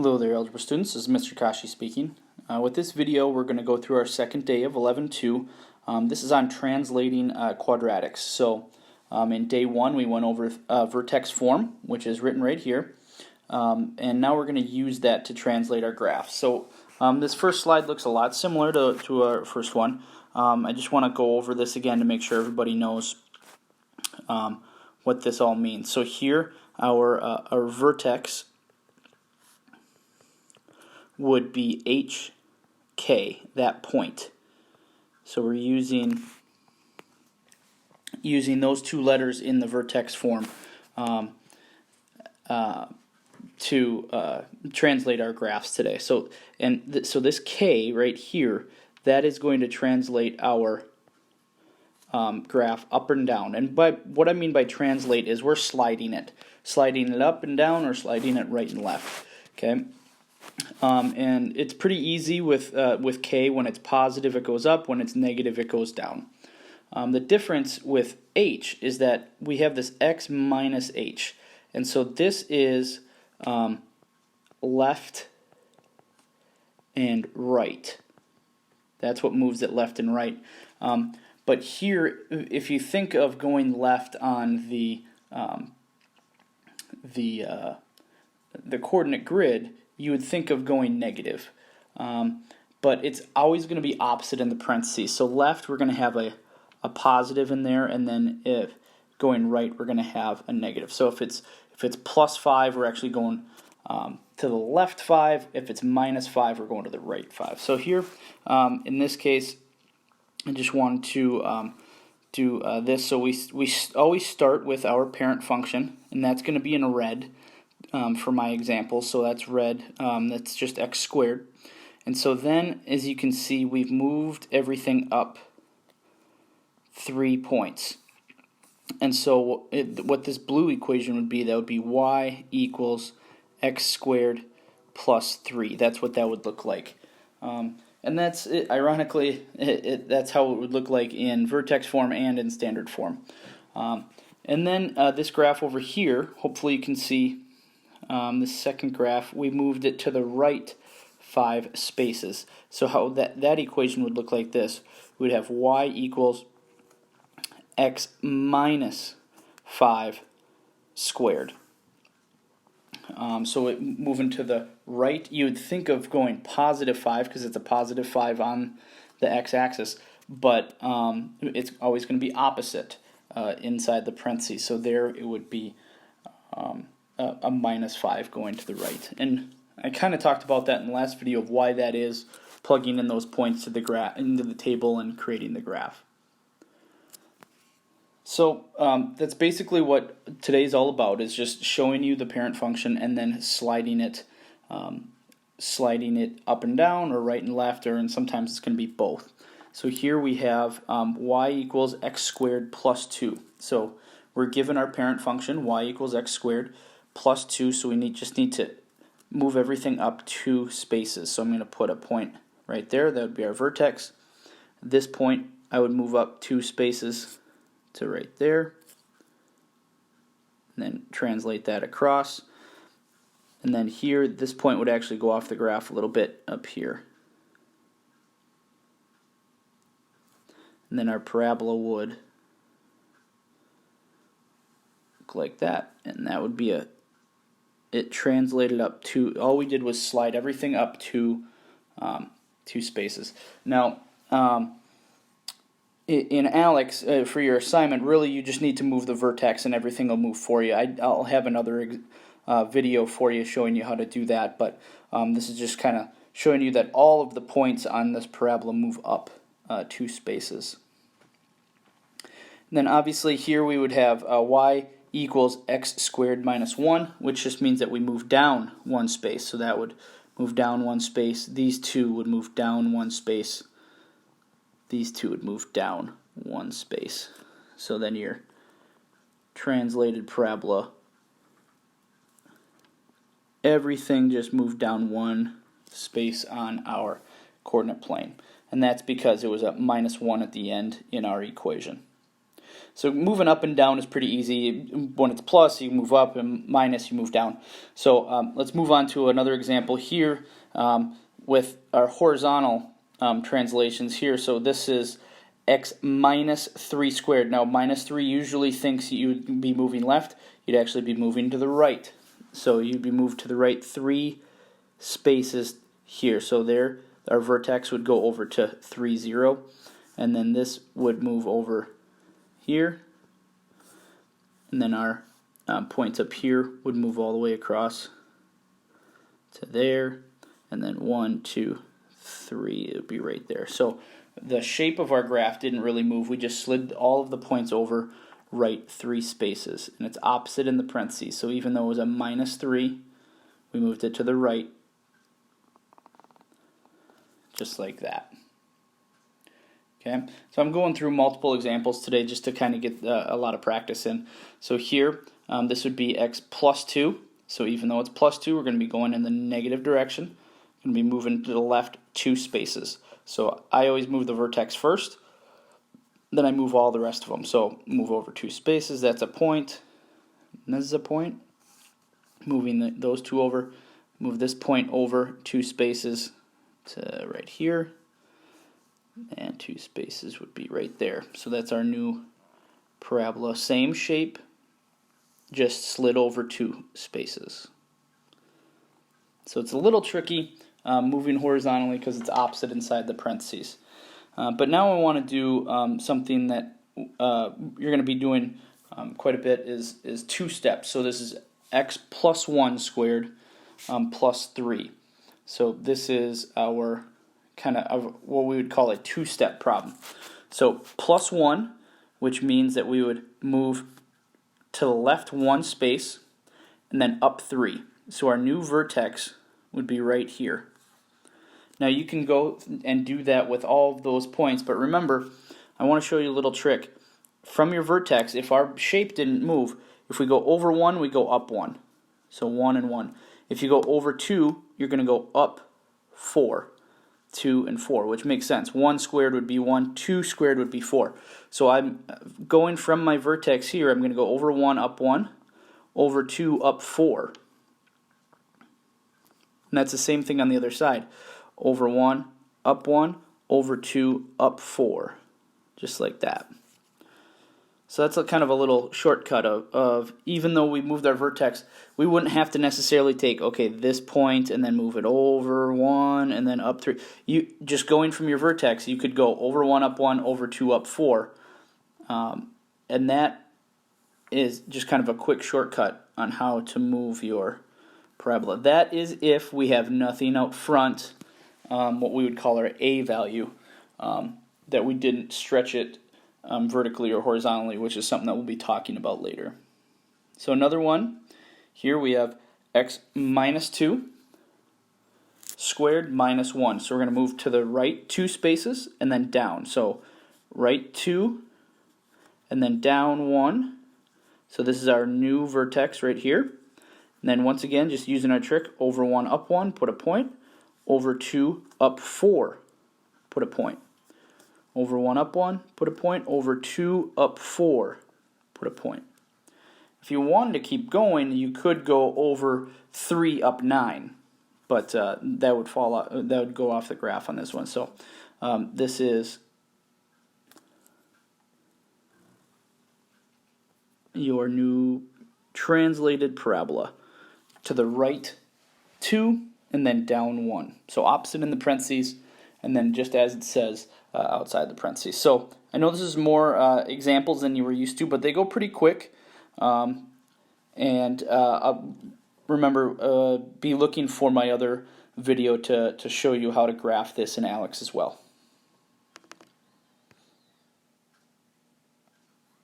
Hello there, algebra students. This is Mr. Kashi speaking. With this video, we're going to go through our second day of 11.2. This is on translating quadratics. So in day one, we went over vertex form, which is written right here. And now we're going to use that to translate our graphs. So this first slide looks a lot similar to our first one. I just want to go over this again to make sure everybody knows what this all means. So here, our vertex would be HK, that point. So we're using those two letters in the vertex form to translate our graphs today. So so this K right here, that is going to translate our graph up and down. And by what I mean by translate is we're sliding it up and down, or sliding it right and left. Okay. And it's pretty easy with K. When it's positive, it goes up. When it's negative, it goes down. The difference with H is that we have this X minus H. And so this is left and right. That's what moves it left and right. But here, if you think of going left on the coordinate grid, you would think of going negative. But it's always going to be opposite in the parentheses. So left, we're going to have a positive in there, and then if going right, we're going to have a negative. So if it's plus 5, we're actually going to the left 5. If it's minus 5, we're going to the right 5. So here, in this case, I just wanted to do this. So we always start with our parent function, and that's going to be in red. For my example, so that's red, that's just x squared. And so then, as you can see, we've moved everything up 3 points. And so what this blue equation would be, that would be y equals x squared plus 3. That's what that would look like. And that's, ironically, that's how it would look like in vertex form and in standard form. And then this graph over here, hopefully you can see this second graph, we moved it to the right 5 spaces. So how that equation would look like this. We would have y equals x minus 5 squared. So moving to the right, you would think of going positive 5 because it's a positive 5 on the x-axis, but it's always going to be opposite inside the parentheses. So there it would be a minus 5 going to the right. And I kind of talked about that in the last video of why that is, plugging in those points to the graph into the table and creating the graph. So that's basically what today's all about, is just showing you the parent function and then sliding it up and down, or right and left, and sometimes it's going to be both. So here we have y equals x squared plus 2. So we're given our parent function, y equals x squared plus 2, so we just need to move everything up 2 spaces. So I'm going to put a point right there. That would be our vertex. At this point, I would move up 2 spaces to right there, and then translate that across. And then here, this point would actually go off the graph a little bit up here. And then our parabola would look like that, and that would be it translated up to, all we did was slide everything up to 2 spaces. Now, in Alex, for your assignment, really you just need to move the vertex and everything will move for you. I'll have another video for you showing you how to do that, but this is just kind of showing you that all of the points on this parabola move up 2 spaces. And then obviously here we would have y equals x squared minus 1, which just means that we move down 1 space. So that would move down 1 space. These two would move down 1 space. These two would move down 1 space. So then your translated parabola, everything just moved down 1 space on our coordinate plane. And that's because it was a minus 1 at the end in our equation. So moving up and down is pretty easy. When it's plus, you move up, and minus, you move down. So let's move on to another example here with our horizontal translations here. So this is x minus 3 squared. Now minus 3 usually thinks you'd be moving left. You'd actually be moving to the right. So you'd be moved to the right 3 spaces here. So there, our vertex would go over to 3, 0. And then this would move over here. And then our points up here would move all the way across to there. And then 1, 2, 3, it would be right there. So the shape of our graph didn't really move. We just slid all of the points over right 3 spaces. And it's opposite in the parentheses. So even though it was a minus 3, we moved it to the right. Just like that. Okay, so I'm going through multiple examples today just to kind of get a lot of practice in. So here, this would be x plus 2. So even though it's plus 2, we're going to be going in the negative direction. We're going to be moving to the left 2 spaces. So I always move the vertex first, then I move all the rest of them. So move over 2 spaces, that's a point, and this is a point. Moving those 2 over, move this point over 2 spaces to right here, and 2 spaces would be right there. So that's our new parabola. Same shape, just slid over 2 spaces. So it's a little tricky moving horizontally because it's opposite inside the parentheses. But now I want to do something that you're going to be doing quite a bit is 2 steps. So this is x plus 1 squared plus 3. So this is our kind of what we would call a 2-step problem. So plus 1, which means that we would move to the left 1 space and then up 3. So our new vertex would be right here. Now you can go and do that with all of those points, but remember, I want to show you a little trick. From your vertex, if our shape didn't move, if we go over 1, we go up 1. So 1 and 1. If you go over 2, you're going to go up 4. 2 and 4, which makes sense. 1 squared would be 1, 2 squared would be 4. So I'm going from my vertex here, I'm going to go over 1, up 1, over 2, up 4. And that's the same thing on the other side. Over 1, up 1, over 2, up 4. Just like that. So that's kind of a little shortcut of even though we moved our vertex, we wouldn't have to necessarily take, okay, this point and then move it over 1 and then up 3. You just going from your vertex, you could go over 1, up 1, over 2, up 4. And that is just kind of a quick shortcut on how to move your parabola. That is if we have nothing out front, what we would call our A value, that we didn't stretch it vertically or horizontally, which is something that we'll be talking about later. So another one, here we have x minus 2 squared minus 1. So we're going to move to the right 2 spaces and then down. So right 2 and then down 1. So this is our new vertex right here. And then once again, just using our trick, over 1, up 1, put a point. Over 2, up 4, put a point. Over 1, up 1, put a point. Over 2, up 4, put a point. If you wanted to keep going, you could go over 3, up 9, but that would fall out, that would go off the graph on this one. So this is your new translated parabola. To the right 2 and then down 1. So opposite in the parentheses and then just as it says outside the parentheses. So I know this is more examples than you were used to, but they go pretty quick. Remember, be looking for my other video to show you how to graph this in Alex as well.